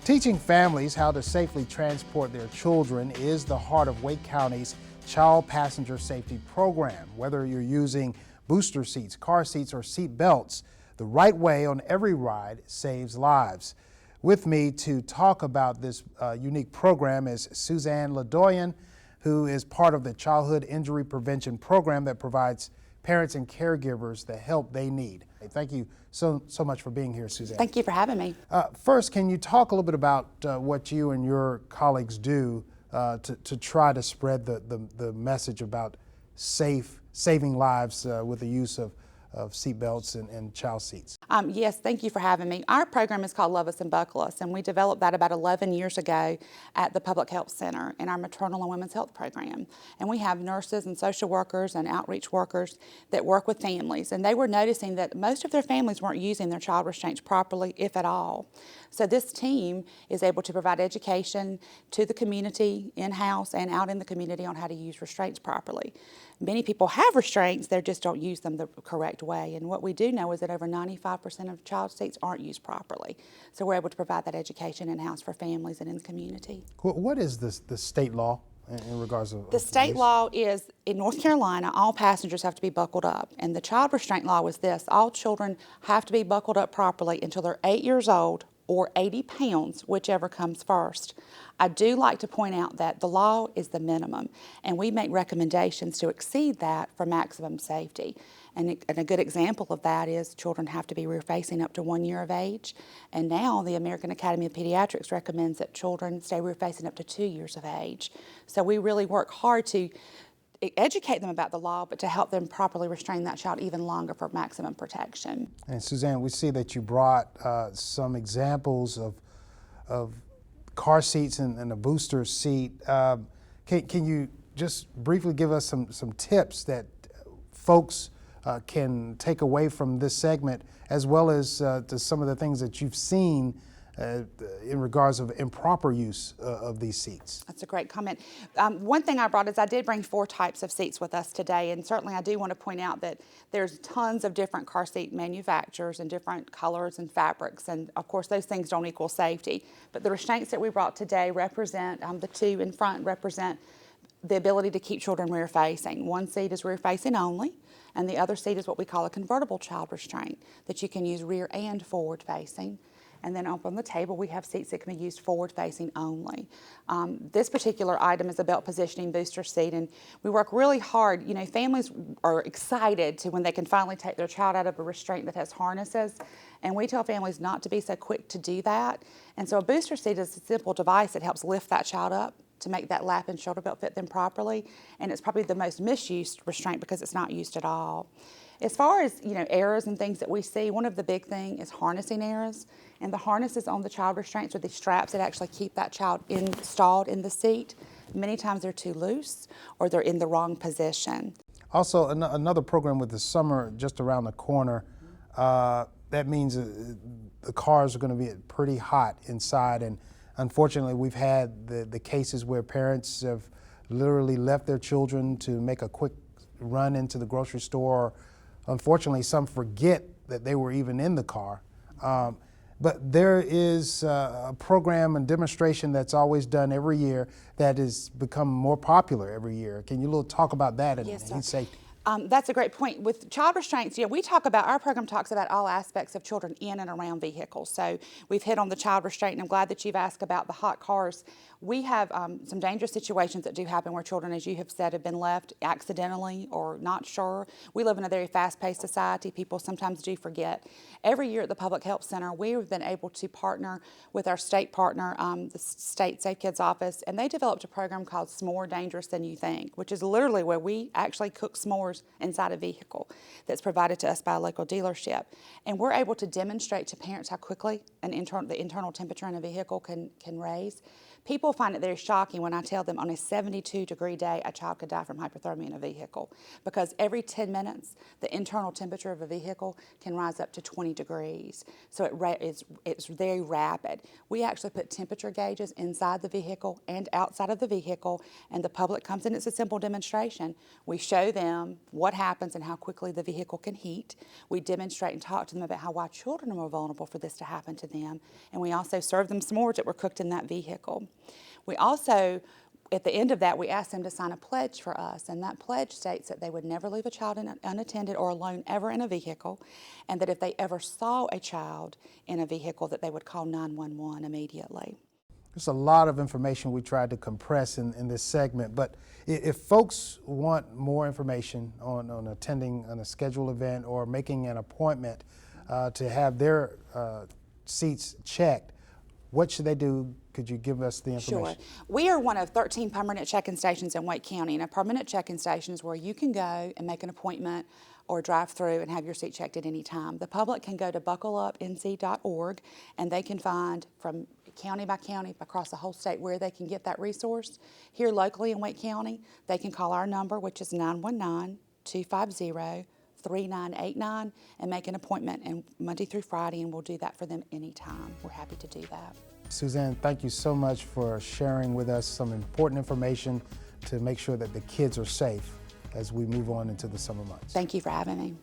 Teaching families how to safely transport their children is the heart of Wake County's Child Passenger Safety Program. Whether you're using booster seats, car seats, or seat belts, the right way on every ride saves lives. With me to talk about this unique program is Suzanne Ladoyan, who is part of the Childhood Injury Prevention Program that provides parents and caregivers the help they need. Thank you so much for being here, Suzanne. Thank you for having me. First, can you talk a little bit about what you and your colleagues do to try to spread the message about saving lives with the use of seat belts and child seats? Yes, thank you for having me. Our program is called Love Us and Buckle Us, and we developed that about 11 years ago at the Public Health Center in our maternal and women's health program. And we have nurses and social workers and outreach workers that work with families, and they were noticing that most of their families weren't using their child restraints properly, if at all. So this team is able to provide education to the community in-house and out in the community on how to use restraints properly. Many people have restraints, they just don't use them the correct way. And what we do know is that over 95% of child seats aren't used properly. So we're able to provide that education in-house for families and in the community. What is the state law in regards to the state law is, in North Carolina, all passengers have to be buckled up. And the child restraint law was this: all children have to be buckled up properly until they're 8 years old or 80 pounds, whichever comes first. I do like to point out that the law is the minimum, and we make recommendations to exceed that for maximum safety. And a good example of that is children have to be rear-facing up to 1 year of age, and now the American Academy of Pediatrics recommends that children stay rear-facing up to 2 years of age. So we really work hard to educate them about the law, but to help them properly restrain that child even longer for maximum protection. And Suzanne, we see that you brought some examples of car seats and a booster seat. Can you just briefly give us some tips that folks can take away from this segment, as well as to some of the things that you've seen in regards of improper use of these seats? That's a great comment. One thing I brought is I did bring 4 types of seats with us today, and certainly I do want to point out that there's tons of different car seat manufacturers and different colors and fabrics, and of course those things don't equal safety. But the restraints that we brought today represent, the 2 in front represent the ability to keep children rear-facing. One seat is rear-facing only, and the other seat is what we call a convertible child restraint that you can use rear and forward-facing. And then up on the table, we have seats that can be used forward-facing only. This particular item is a belt positioning booster seat, and we work really hard. You know, families are excited when they can finally take their child out of a restraint that has harnesses, and we tell families not to be so quick to do that. And so a booster seat is a simple device that helps lift that child up to make that lap and shoulder belt fit them properly, and it's probably the most misused restraint because it's not used at all. As far as, errors and things that we see, one of the big things is harnessing errors. And the harnesses on the child restraints are the straps that actually keep that child installed in the seat. Many times they're too loose or they're in the wrong position. Also, another program with the summer just around the corner. That means the cars are going to be pretty hot inside. And unfortunately, we've had the cases where parents have literally left their children to make a quick run into the grocery store. Unfortunately, some forget that they were even in the car. But there is a program and demonstration that's always done every year that has become more popular every year. Can you talk about that and Yes, safety? That's a great point. With child restraints, our program talks about all aspects of children in and around vehicles. So we've hit on the child restraint, and I'm glad that you've asked about the hot cars. We have some dangerous situations that do happen where children, as you have said, have been left accidentally or not sure. We live in a very fast-paced society. People sometimes do forget. Every year at the Public Health Center, we've been able to partner with our state partner, the State Safe Kids Office, and they developed a program called S'more Dangerous Than You Think, which is literally where we actually cook s'mores inside a vehicle that's provided to us by a local dealership. And we're able to demonstrate to parents how quickly the internal temperature in a vehicle can raise. People find it very shocking when I tell them on a 72-degree day a child could die from hypothermia in a vehicle, because every 10 minutes the internal temperature of a vehicle can rise up to 20 degrees. So it's very rapid. We actually put temperature gauges inside the vehicle and outside of the vehicle, and the public comes in. It's a simple demonstration. We show them what happens and how quickly the vehicle can heat. We demonstrate and talk to them about why children are more vulnerable for this to happen to them. And we also serve them s'mores that were cooked in that vehicle. We also, at the end of that, we ask them to sign a pledge for us, and that pledge states that they would never leave a child unattended or alone ever in a vehicle, and that if they ever saw a child in a vehicle, that they would call 911 immediately. There's a lot of information we tried to compress in this segment, but if folks want more information on attending a scheduled event or making an appointment to have their seats checked, what should they do? Could you give us the information? Sure. We are one of 13 permanent check-in stations in Wake County, and a permanent check-in station is where you can go and make an appointment or drive through and have your seat checked at any time. The public can go to buckleupnc.org, and they can find from county by county across the whole state where they can get that resource. Here locally in Wake County, they can call our number, which is 919-250-3989, and make an appointment and Monday through Friday, and we'll do that for them anytime. We're happy to do that. Suzanne, thank you so much for sharing with us some important information to make sure that the kids are safe as we move on into the summer months. Thank you for having me.